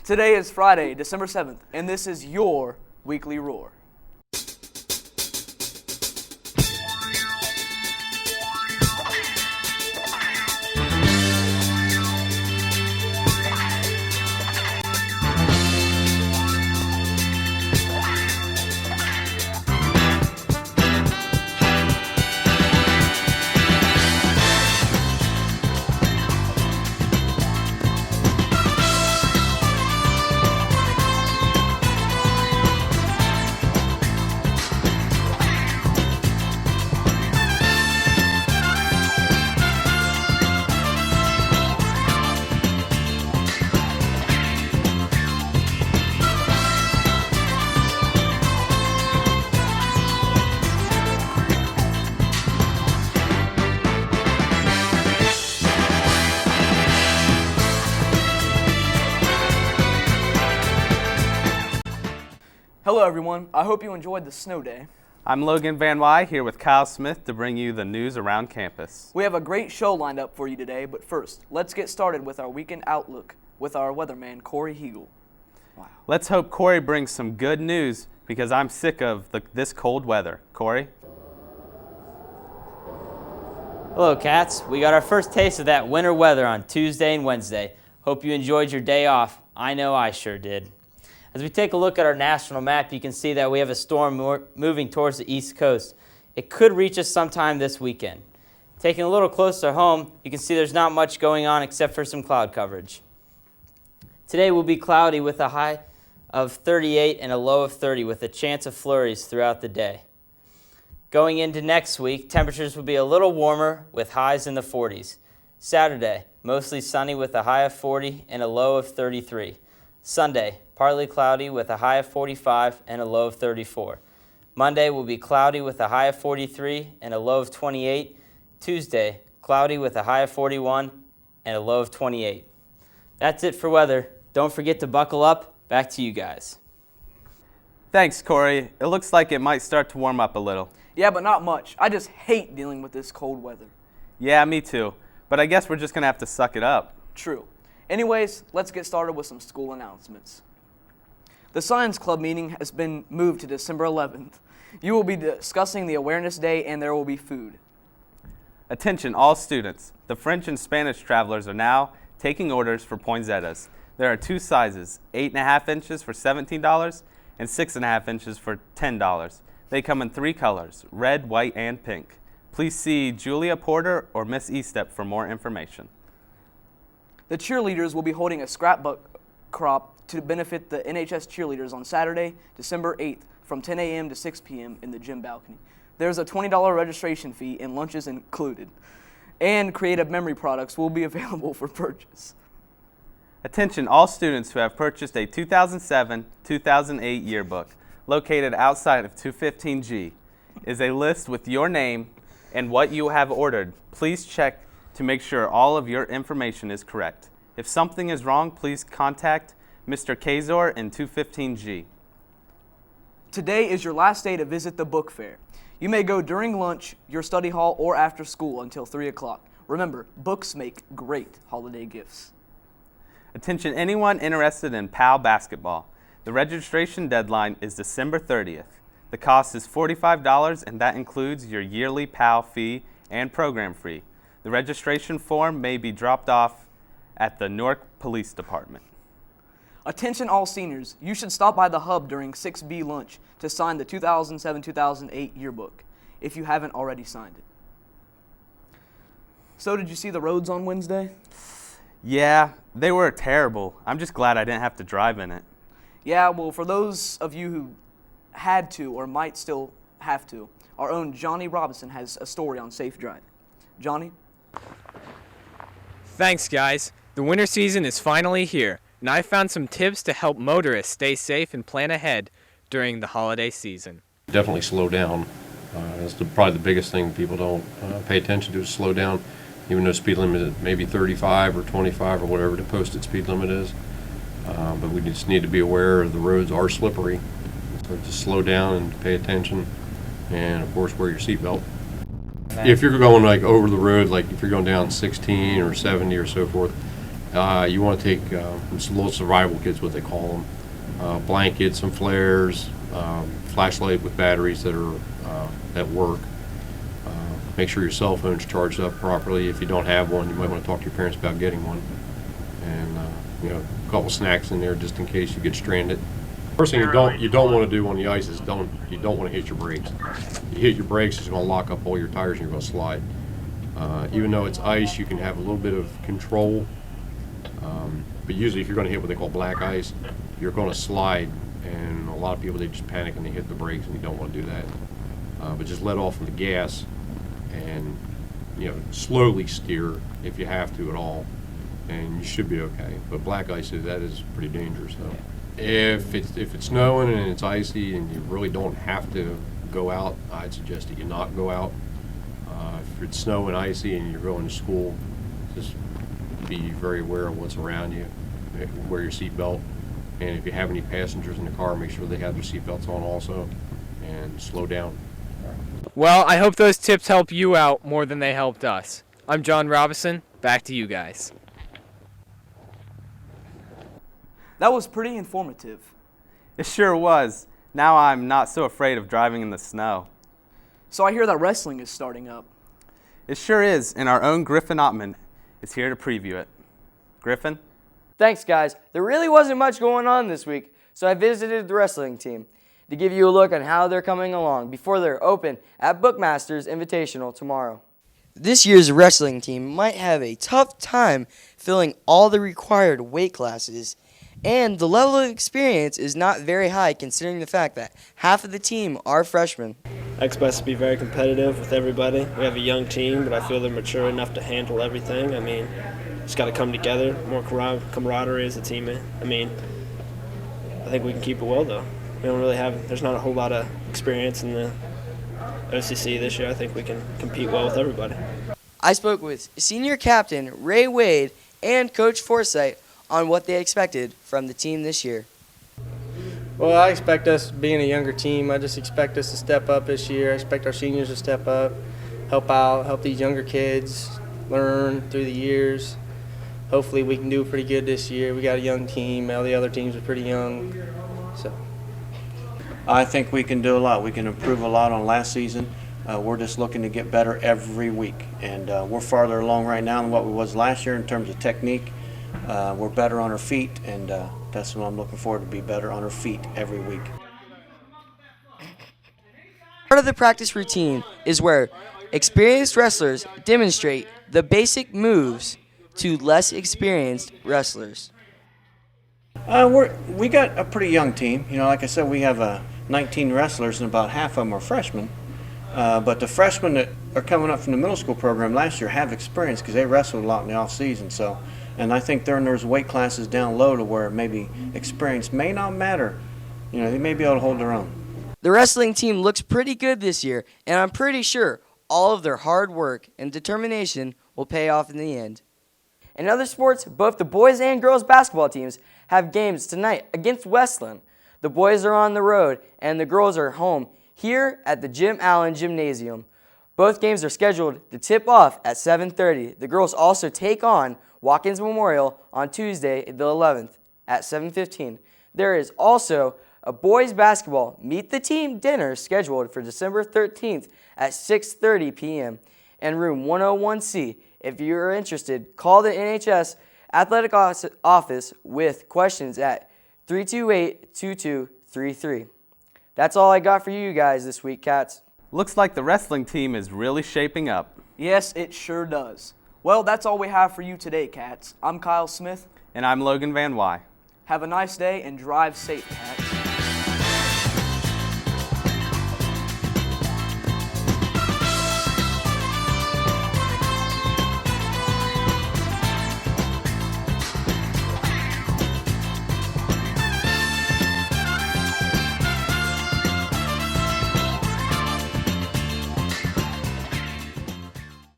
Today is Friday, December 7th, and this is your Weekly Roar. Hello everyone, I hope you enjoyed the snow day. I'm Logan Van Wy here with Kyle Smith to bring you the news around campus. We have a great show lined up for you today, but first, let's get started with our weekend outlook with our weatherman, Corey Hegel. Wow. Let's hope Corey brings some good news because I'm sick of this cold weather. Corey? Hello, Cats. We got our first taste of that winter weather on Tuesday and Wednesday. Hope you enjoyed your day off. I know I sure did. As we take a look at our national map, you can see that we have a storm moving towards the east coast. It could reach us sometime this weekend. Taking a little closer home, you can see there's not much going on except for some cloud coverage. Today will be cloudy with a high of 38 and a low of 30 with a chance of flurries throughout the day. Going into next week, temperatures will be a little warmer with highs in the 40s. Saturday, mostly sunny with a high of 40 and a low of 33. Sunday, partly cloudy with a high of 45 and a low of 34. Monday will be cloudy with a high of 43 and a low of 28. Tuesday, cloudy with a high of 41 and a low of 28. That's it for weather. Don't forget to buckle up. Back to you guys. Thanks, Corey. It looks like it might start to warm up a little. Yeah, but not much. I just hate dealing with this cold weather. Yeah, me too. But I guess we're just going to have to suck it up. True. Anyways, let's get started with some school announcements. The Science Club meeting has been moved to December 11th. You will be discussing the Awareness Day and there will be food. Attention all students. The French and Spanish travelers are now taking orders for poinsettias. There are two sizes, 8.5 inches for $17 and 6.5 inches for $10. They come in 3 colors, red, white, and pink. Please see Julia Porter or Miss Estep for more information. The cheerleaders will be holding a scrapbook crop to benefit the NHS cheerleaders on Saturday, December 8th from 10 a.m. to 6 p.m. in the gym balcony. There's a $20 registration fee and lunches included. And creative memory products will be available for purchase. Attention all students who have purchased a 2007-2008 yearbook located outside of 215G is a list with your name and what you have ordered. Please check to make sure all of your information is correct. If something is wrong, please contact Mr. Kazor in 215G. Today is your last day to visit the book fair. You may go during lunch, your study hall, or after school until 3 o'clock. Remember, books make great holiday gifts. Attention anyone interested in PAL basketball. The registration deadline is December 30th. The cost is $45 and that includes your yearly PAL fee and program fee. The registration form may be dropped off at the Newark Police Department. Attention all seniors, you should stop by the hub during 6B lunch to sign the 2007-2008 yearbook, if you haven't already signed it. So did you see the roads on Wednesday? Yeah, they were terrible. I'm just glad I didn't have to drive in it. Yeah, well, for those of you who had to or might still have to, our own Johnny Robinson has a story on safe driving. Johnny? Thanks, guys. The winter season is finally here, and I found some tips to help motorists stay safe and plan ahead during the holiday season. Definitely slow down. That's probably the biggest thing people don't pay attention to is slow down, even though speed limit is maybe 35 or 25 or whatever the posted speed limit is. But we just need to be aware the roads are slippery. So just slow down and pay attention, and of course wear your seatbelt. If you're going like over the road, like if you're going down 16 or 70 or so forth, You want to take some little survival kits, what they call them, blankets, some flares, flashlight with batteries that are that work. Make sure your cell phone's charged up properly. If you don't have one, you might want to talk to your parents about getting one. And a couple snacks in there just in case you get stranded. First thing you don't want to do on the ice is you don't want to hit your brakes. You hit your brakes, it's going to lock up all your tires and you're going to slide. Even though it's ice, you can have a little bit of control. But usually if you're going to hit what they call black ice, you're going to slide. And a lot of people, they just panic and they hit the brakes, and you don't want to do that. But just let off of the gas and slowly steer if you have to at all, and you should be okay. But black ice, that is pretty dangerous though. If it's snowing and it's icy and you really don't have to go out, I'd suggest that you not go out. If it's snow and icy and you're going to school, just be very aware of what's around you. Wear your seatbelt, and if you have any passengers in the car, make sure they have their seatbelts on also, and slow down. Well, I hope those tips help you out more than they helped us. I'm John Robinson. Back to you guys. That was pretty informative. It sure was. Now I'm not so afraid of driving in the snow. So I hear that wrestling is starting up. It sure is, and our own Griffin Ottman is here to preview it. Griffin? Thanks, guys. There really wasn't much going on this week, so I visited the wrestling team to give you a look on how they're coming along before they're open at Bookmasters Invitational tomorrow. This year's wrestling team might have a tough time filling all the required weight classes, and the level of experience is not very high considering the fact that half of the team are freshmen. I expect us to be very competitive with everybody. We have a young team, but I feel they're mature enough to handle everything. I mean, just got to come together, more camaraderie as a team. I mean, I think we can keep it well, though. There's not a whole lot of experience in the OCC this year. I think we can compete well with everybody. I spoke with senior captain Ray Wade and Coach Forsythe on what they expected from the team this year. Well, I expect us, being a younger team, I just expect us to step up this year. I expect our seniors to step up, help out, help these younger kids learn through the years. Hopefully we can do pretty good this year. We got a young team. All the other teams are pretty young. So I think we can do a lot. We can improve a lot on last season. We're just looking to get better every week. And we're farther along right now than what we was last year in terms of technique. We're better on our feet, and that's what I'm looking forward to, be better on our feet every week. Part of the practice routine is where experienced wrestlers demonstrate the basic moves to less experienced wrestlers. We got a pretty young team. Like I said, we have 19 wrestlers, and about half of them are freshmen. But the freshmen that are coming up from the middle school program last year have experience because they wrestled a lot in the off season. And I think they're in those weight classes down low to where maybe experience may not matter. They may be able to hold their own. The wrestling team looks pretty good this year, and I'm pretty sure all of their hard work and determination will pay off in the end. In other sports, both the boys and girls basketball teams have games tonight against Westland. The boys are on the road, and the girls are home here at the Jim Allen Gymnasium. Both games are scheduled to tip off at 7:30. The girls also take on Watkins Memorial on Tuesday, the 11th at 7:15. There is also a boys basketball Meet the Team dinner scheduled for December 13th at 6:30 p.m. in room 101C. If you are interested, call the NHS Athletic Office with questions at 328-2233. That's all I got for you guys this week, Cats. Looks like the wrestling team is really shaping up. Yes, it sure does. Well, that's all we have for you today, Cats. I'm Kyle Smith. And I'm Logan Van Wy. Have a nice day and drive safe, Cats.